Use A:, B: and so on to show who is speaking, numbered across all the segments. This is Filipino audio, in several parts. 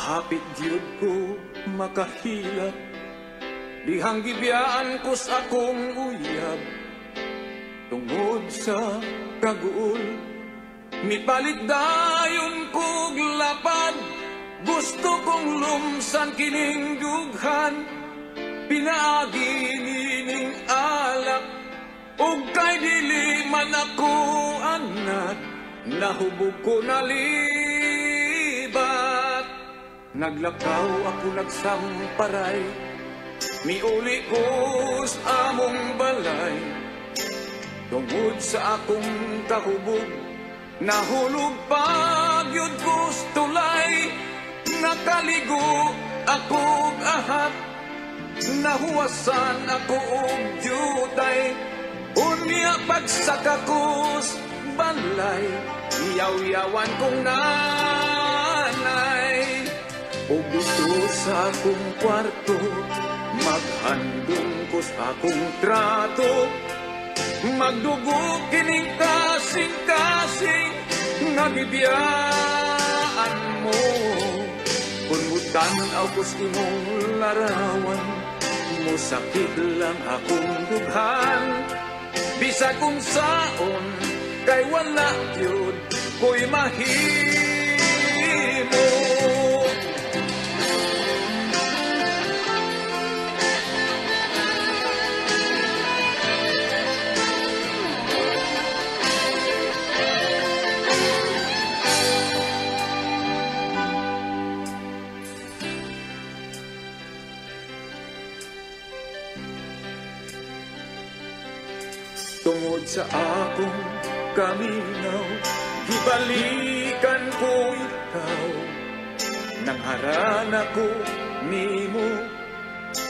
A: Hapit gyud ko makahilak, dihang gibiyaan ko sa akong uyab. Tungod sa kaguol, mipalit dayon kog lapad. Gusto kong lumsan kining dughan, pinaagi nining alak. Ug kay dili man ako anak, nahubog ko nalibat. Naglakaw ako nagsamparay, miuli ko sa among balay. Tungod sa akong kahubog, nahulog pagyud ko sa tulay. Nakaligo akong ahat, nahuwasan ako og jutay. Unya pagsaka ko sa balay, iyaw-yawan kong nanay. O dito sa akong kwarto, maghandong ko sa akong trato. Magdugo kining kasing-kasing, nabibiyaan mo. Kung mutanaw ko sa imong larawan, musakit lang akong dughan. Bisa kung saon, kay wala yun ko'y mahimo. Tungod sa akong kaminaw, gibalikan ko ikaw. Nang harana ko nimo,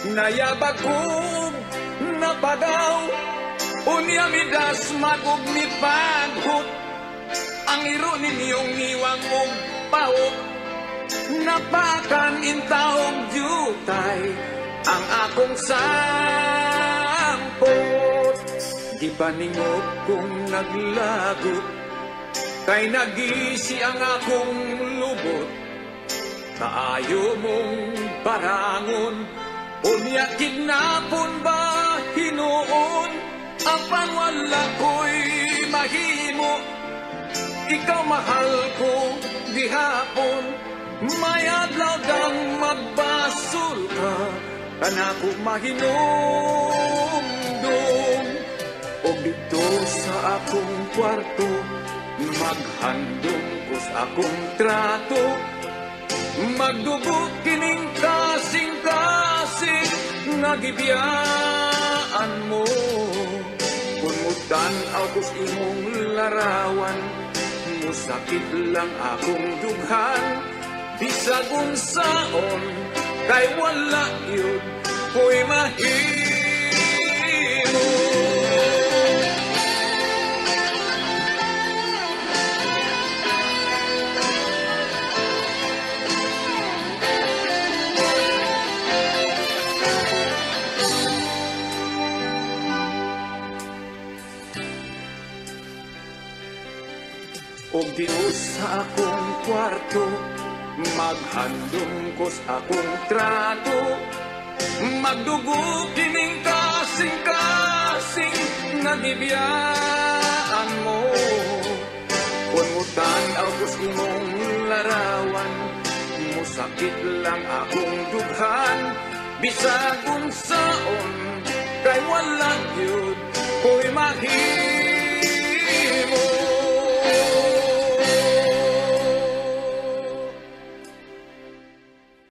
A: nayabag ko napagaw. Unya midas magog ni paghut, ang iro ninyong niwang og pawot. Napakan intawong jutay, ang akong sampot. Di paningot kong naglagot, kay nagisi ang akong lubot. Kaayo mong parangon, unya kidnapon ba hinuon? Apan wala ko'y mahimo, ikaw mahal ko gihapon. May adlaw dang magbasol ka, kanako mahinumdum. O dito sa akong kwarto, maghandong ko sa akong trato. Magdugo kining kasing-kasing, nagibiyaan mo. Kung mutanaw ko sa imong larawan, musakit lang akong dughan. Bisag unsaon, kay wala yun ko'y mahimo. O dito sa akong kwarto, maghandong ko sa akong trato. Magdugo kining kasing-kasing, nagibiyaan mo. Kung mutanaw ko sa imong larawan, musakit lang akong dughan. Bisag unsaon, kay wala yun ko'y mahirap.